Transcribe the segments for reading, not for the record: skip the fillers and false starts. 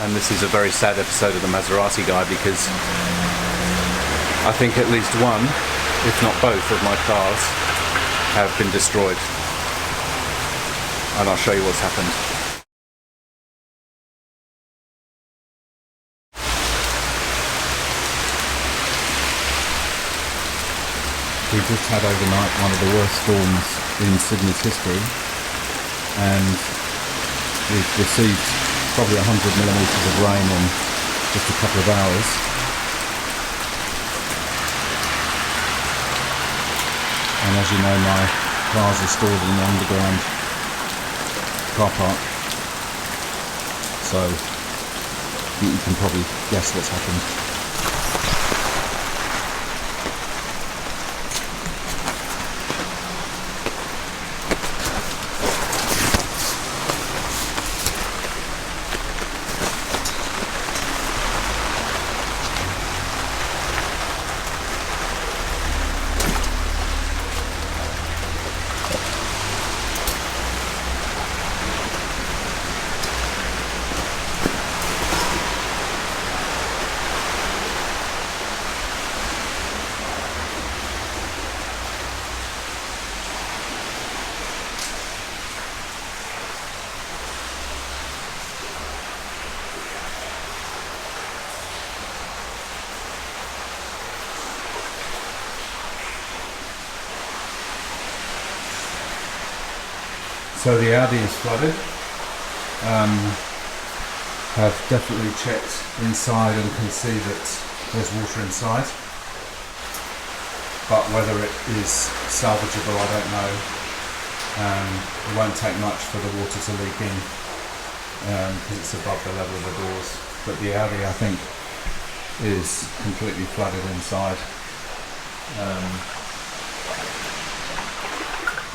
and this is a very sad episode of the Maserati Guy because I think at least one, if not both, of my cars have been destroyed, and I'll show you what's happened. We just had overnight one of the worst storms in Sydney's history, and we've received probably 100 millimetres of rain in just a couple of hours. And as you know, my cars are stored in the underground car park, so you can probably guess what's happened. So the Audi is flooded. I've definitely checked inside and can see that there's water inside, but whether it is salvageable I don't know. It won't take much for the water to leak in because it's above the level of the doors, but the Audi I think is completely flooded inside.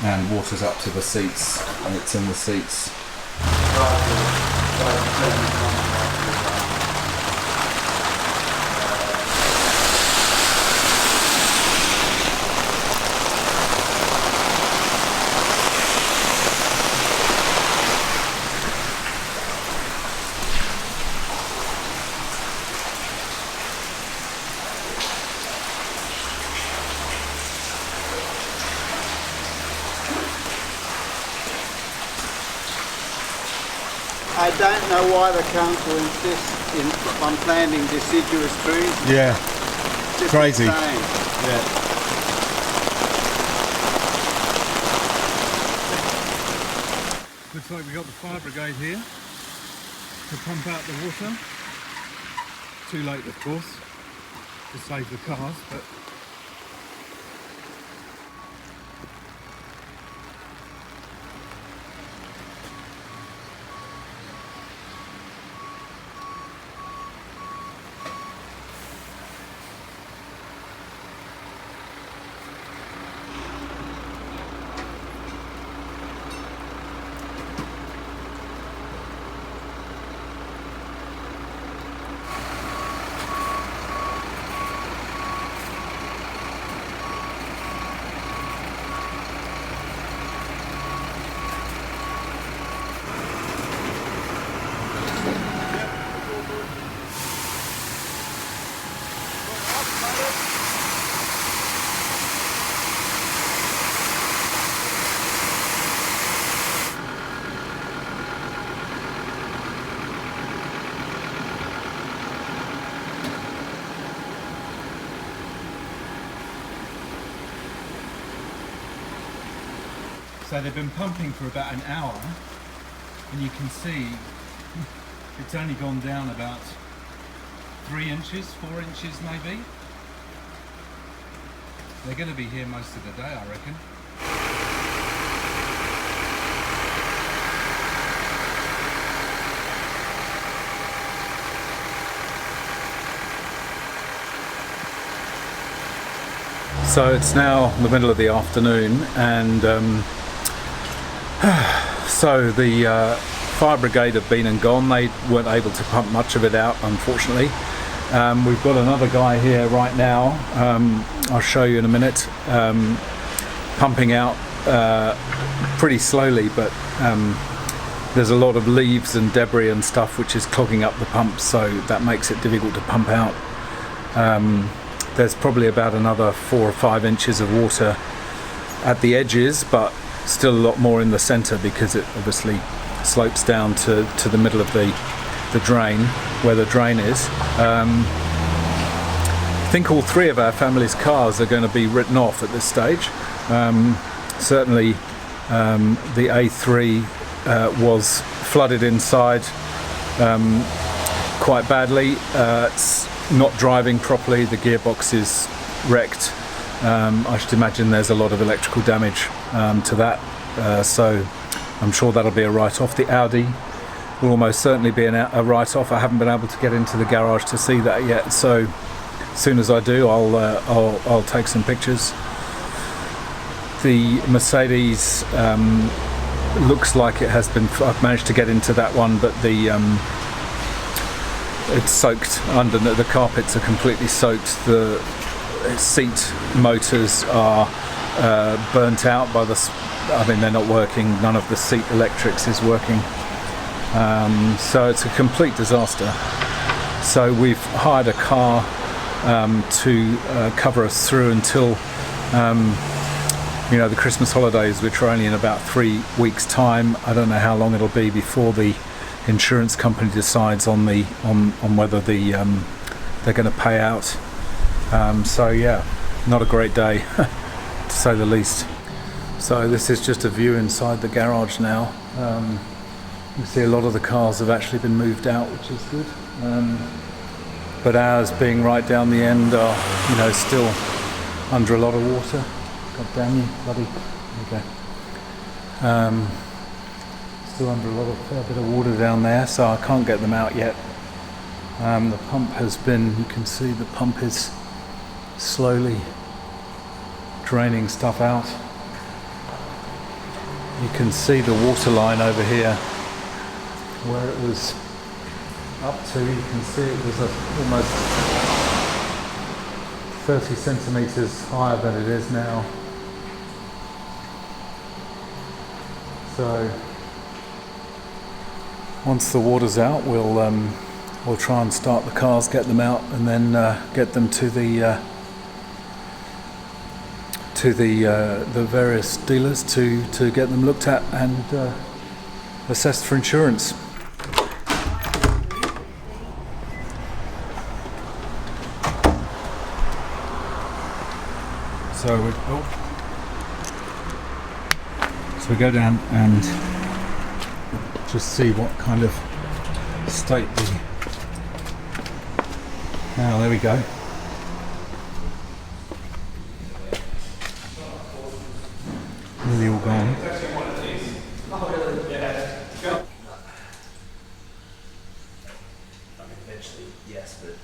And water's up to the seats, and it's in the seats. I don't know why the council insists on planting deciduous trees. Yeah, Just crazy. insane. Yeah. Looks like we got the fire brigade here to pump out the water. Too late, of course, to save the cars, but so they've been pumping for about an hour, and you can see it's only gone down about 3 inches, 4 inches maybe. They're going to be here most of the day, I reckon. So it's now the middle of the afternoon, and so the fire brigade have been and gone. They weren't able to pump much of it out, unfortunately. We've got another guy here right now, I'll show you in a minute, pumping out pretty slowly, but there's a lot of leaves and debris and stuff which is clogging up the pump, so that makes it difficult to pump out. There's probably about another 4 or 5 inches of water at the edges, but still a lot more in the centre because it obviously slopes down to the middle of the drain, where the drain is. I think all 3 of our family's cars are going to be written off at this stage. Certainly the A3 was flooded inside quite badly. It's not driving properly, the gearbox is wrecked. I should imagine there's a lot of electrical damage to that, so I'm sure that'll be a write-off. The Audi will almost certainly be a write-off. I haven't been able to get into the garage to see that yet, so as soon as I do, I'll take some pictures. The Mercedes looks like it has been. I've managed to get into that one, but it's soaked under. The carpets are completely soaked. The seat motors are burnt out by the. I mean, they're not working. None of the seat electrics is working. So it's a complete disaster. So we've hired a car to cover us through until the Christmas holidays, which are only in about 3 weeks' time. I don't know how long it'll be before the insurance company decides on whether they're going to pay out. So yeah, not a great day to say the least. So this is just a view inside the garage now. You can see a lot of the cars have actually been moved out, which is good. But ours, being right down the end, are still under a lot of water. God damn you, bloody. Okay. Still under a fair bit of water down there, so I can't get them out yet. The pump has been, you can see the pump is slowly draining stuff out. You can see the water line over here, where it was up to. You can see it was almost 30 centimetres higher than it is now. So once the water's out, we'll try and start the cars, get them out, and then get them to the various dealers to get them looked at and assessed for insurance. So we go down and just see what kind of state there we go. Nearly all gone. Eventually, yes, but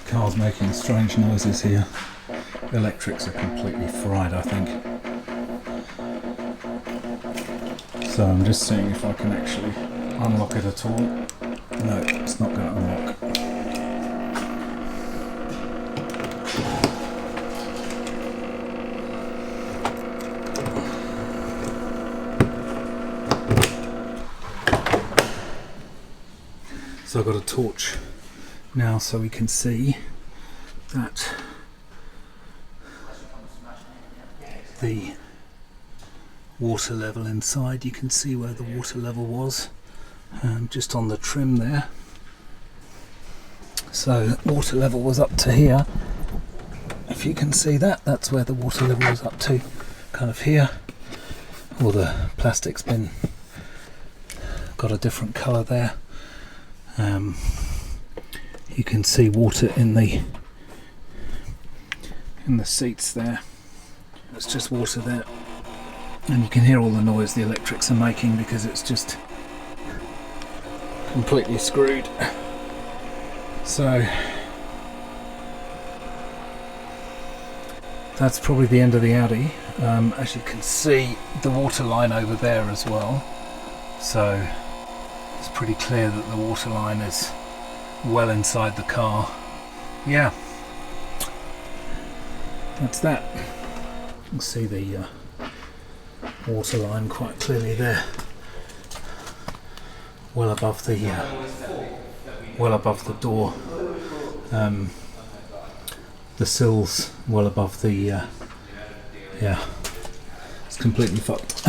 Car's making strange noises here. The electrics are completely fried, I think. So I'm just seeing if I can actually unlock it at all. No, it's not going to unlock. So I've got a torch now so we can see that the water level inside, you can see where the water level was, just on the trim there. So water level was up to here. If you can see that, that's where the water level was up to, kind of here. All the plastic's been got a different colour there. You can see water in the seats there. It's just water there, and you can hear all the noise the electrics are making because it's just completely screwed. So that's probably the end of the Audi. As you can see, the water line over there as well, so it's pretty clear that the water line is well inside the car. Yeah, that's that. You can see the water line quite clearly there, well above the door. The sills well above the yeah, it's completely fucked.